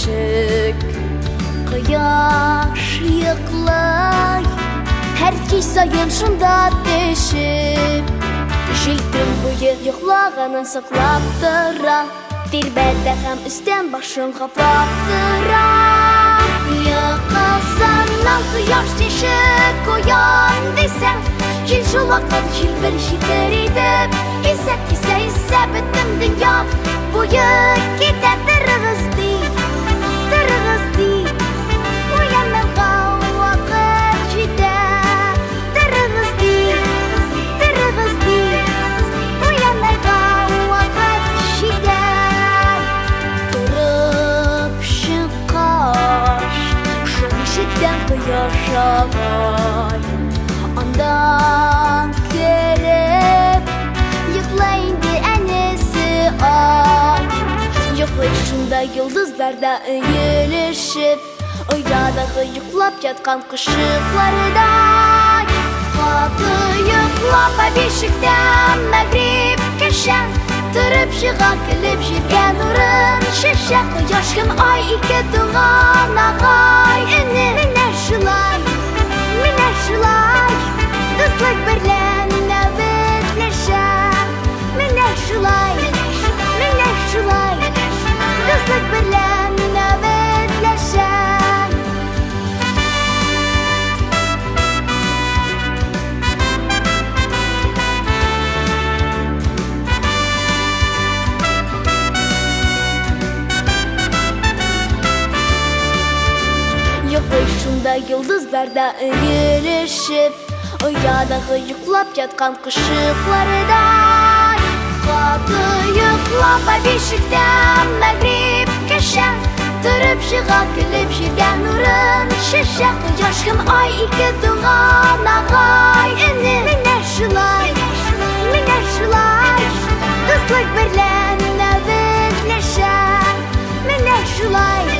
beshik Koyaş yıklay Her kez sayın şunda deşip Jildim boyu yoklağının saklap dıra Dirbette hem üstten başın kaplap dıra Yıkılsandan kıyaş deşik koyan desem Jil şulaktan jil bir jildir edip Hisse bütün dünya boyu gider dırgız değil Dırgız değil Uyanırga vakit gider Dırgız değil Dırgız değil Uyanırga vakit gider Durup şıkaş Şu eşikten kıyaş ağay Ondan gelip Yıklayındı enesi ay Yıklayışında yıldızlarda öğülüşüp Oyadağı yıklap yatkan kışıklarda Kaldı yıklap beşikten Məğrib keşen Tırıp şığa gülüp jirgen urun şişen Yaşkın ay iki duğan ağay Mine şulay Dızlık birlen nöbetleşen Mine şulay Dızlık birlen nöbetleşen Yıkışında yıldızlarda öğülüşüp Oyadağı yıklap yatkan kışıklarda Kaldı yıklap beşikten Məğrib keşen Tırıp şığa gülüp jirgen urun şişen Yaşkın ay iki duğan ağay Mine şulay Dızlık birlen nöbetleşen Mine şulay